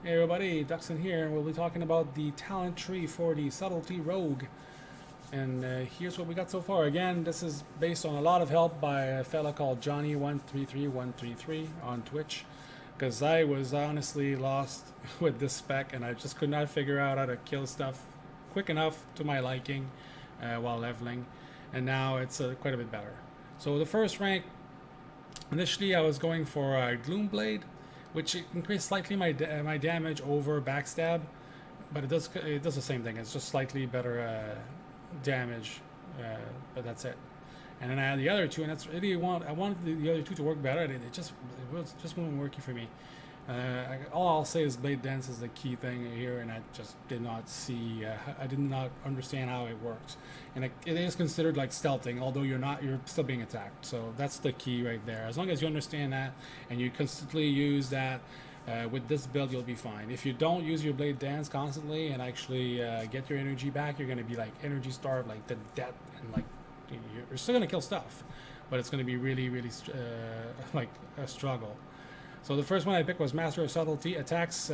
Hey everybody, DXUN here, and we'll be talking about the talent tree for the Subtlety Rogue. And here's what we got so far. Again, this is based on a lot of help by a fella called Johnny133133 on Twitch, because I was honestly lost with this spec and I just could not figure out how to kill stuff quick enough to my liking while leveling, and now it's quite a bit better. So the first rank, initially I was going for Gloomblade, which increased slightly my damage over backstab, but it does the same thing. It's just slightly better damage, but that's it. And then I had the other two, and that's really I wanted the other two to work better. It just wasn't working for me. All I'll say is blade dance is the key thing here, and I just did not see. I did not understand how it works, and it is considered like stealthing, although you're still being attacked. So that's the key right there. As long as you understand that and you constantly use that, with this build you'll be fine. If you don't use your blade dance constantly and actually get your energy back, you're going to be like energy starved, like the death, and like you're still going to kill stuff, but it's going to be really like a struggle. So the first one I picked was Master of Subtlety. Attacks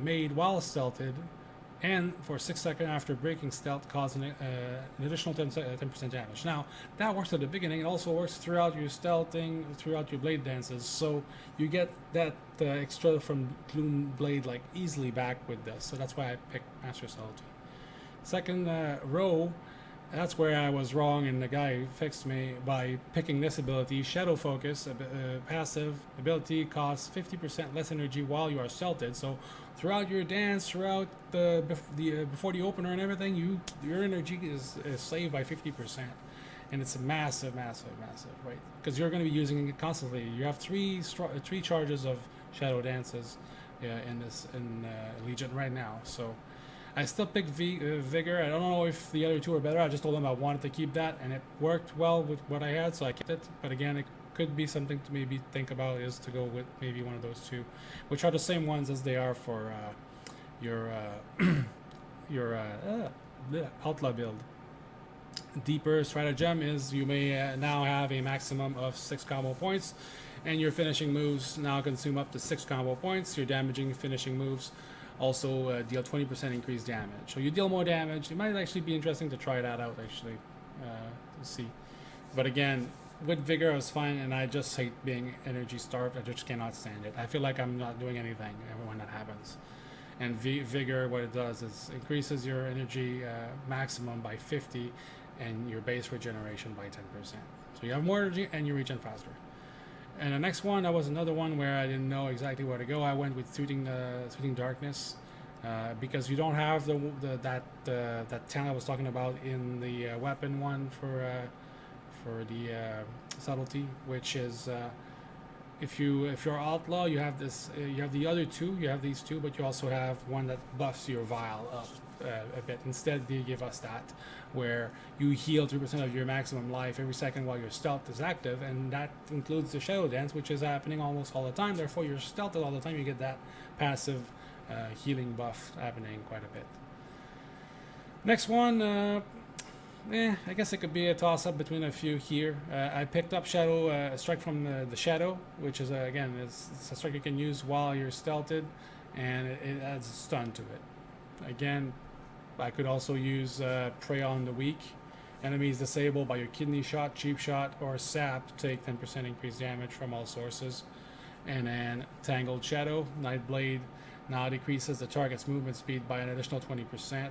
made while stealthed and for 6 seconds after breaking stealth causing an additional 10% damage. Now, that works at the beginning. It also works throughout your stealthing, throughout your blade dances. So you get that extra from Gloomblade like easily back with this. So that's why I picked Master of Subtlety. Second row, that's where I was wrong, and the guy fixed me by picking this ability, Shadow Focus. Passive ability costs 50% less energy while you are stealthed. So throughout your dance, throughout before the opener and everything, your energy is saved by 50%, and it's massive, right? Because you're going to be using it constantly. You have three charges of Shadow Dances in Legion right now. So I still picked Vigor. I don't know if the other two are better. I just told them I wanted to keep that, and it worked well with what I had, so I kept it. But again, it could be something to maybe think about, is to go with maybe one of those two, which are the same ones as they are for your Outlaw build. Deeper Stratagem is you may now have a maximum of 6 combo points, and your finishing moves now consume up to 6 combo points. Your damaging finishing moves also deal 20% increased damage. So you deal more damage. It might actually be interesting to try that out, actually, to see. But again, with Vigor I was fine, and I just hate being energy starved. I just cannot stand it. I feel like I'm not doing anything when that happens. And Vigor, what it does is increases your energy maximum by 50 and your base regeneration by 10%. So you have more energy and you regen faster. And the next one, that was another one where I didn't know exactly where to go. I went with Soothing Darkness, because you don't have that talent I was talking about in the weapon one for the Subtlety, which is if you're Outlaw, you have this. You have the other two. You have these two, but you also have one that buffs your vial up a bit. Instead, they give us that, where you heal 3% of your maximum life every second while your stealth is active, and that includes the Shadow Dance, which is happening almost all the time. Therefore, you're stealthed all the time. You get that passive healing buff happening quite a bit. Next one, I guess it could be a toss-up between a few here. I picked up Shadow Strike from the Shadow, which is again it's a strike you can use while you're stealthed, and it adds a stun to it. Again, I could also use Prey on the Weak. Enemies disabled by your Kidney Shot, Cheap Shot, or Sap take 10% increased damage from all sources. And then Tangled Shadow, Nightblade now decreases the target's movement speed by an additional 20%,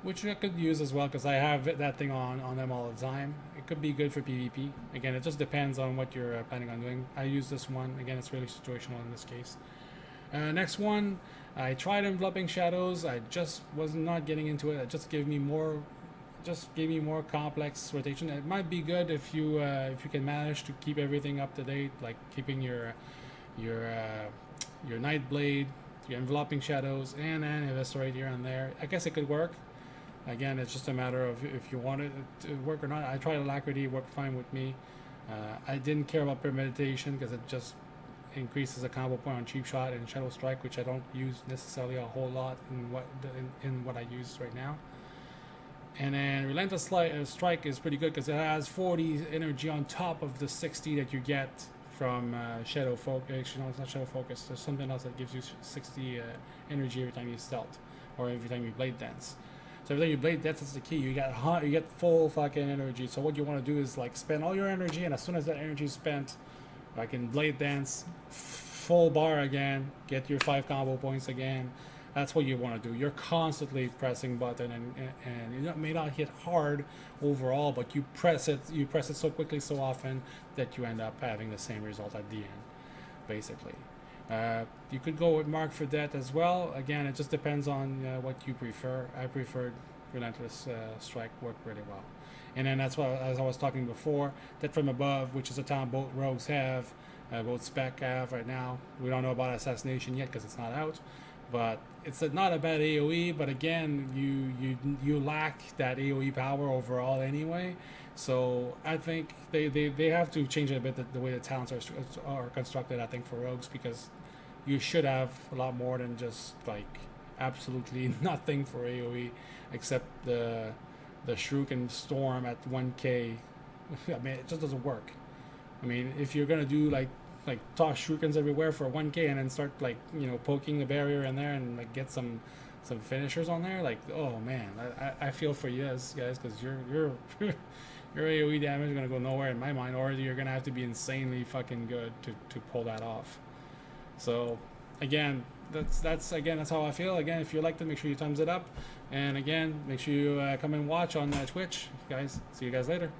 which I could use as well because I have that thing on them all the time. It could be good for PvP. Again, it just depends on what you're planning on doing. I use this one. Again, it's really situational in this case. Next one, I tried in Blubbing Shadows. I just was not getting into it. It just gave me more complex rotation. It might be good if you can manage to keep everything up to date, like keeping your Nightblade, your Enveloping Shadows, and Eviscerate here and there. I guess it could work. Again, it's just a matter of if you want it to work or not. I tried Alacrity, it worked fine with me. I didn't care about Premeditation because it just increases a combo point on Cheap Shot and Shadow Strike, which I don't use necessarily a whole lot in what I use right now. And then Relentless Strike is pretty good because it has 40 energy on top of the 60 that you get from Shadow Focus. Actually, no, it's not Shadow Focus. There's something else that gives you 60 energy every time you stealth, or every time you blade dance. So every time you blade dance, that's the key. You get full fucking energy. So what you want to do is like spend all your energy, and as soon as that energy is spent, like in blade dance, full bar again, get your 5 combo points again. That's what you want to do. You're constantly pressing button, and it may not hit hard overall, but you press it so quickly, so often, that you end up having the same result at the end, basically. You could go with Mark for that as well. Again, it just depends on what you prefer. I prefer Relentless Strike, worked really well. And then that's what, as I was talking before, that from above, which is a talent both rogues have, both Spec have right now. We don't know about Assassination yet because it's not out, but it's not a bad AoE. But again, you lack that AoE power overall anyway. So I think they have to change a bit the way the talents are constructed, I think, for rogues, because you should have a lot more than just like absolutely nothing for AoE except the Shuriken Storm at 1k. I mean, it just doesn't work. I mean, if you're gonna do like toss shurikens everywhere for 1k and then start like poking the barrier in there and like get some finishers on there, like, oh man, I feel for you guys, because your AoE damage is gonna go nowhere in my mind, or you're gonna have to be insanely fucking good to pull that off. So again, that's how I feel. Again, if you liked it, make sure you thumbs it up, and again, make sure you come and watch on Twitch, guys. See you guys later.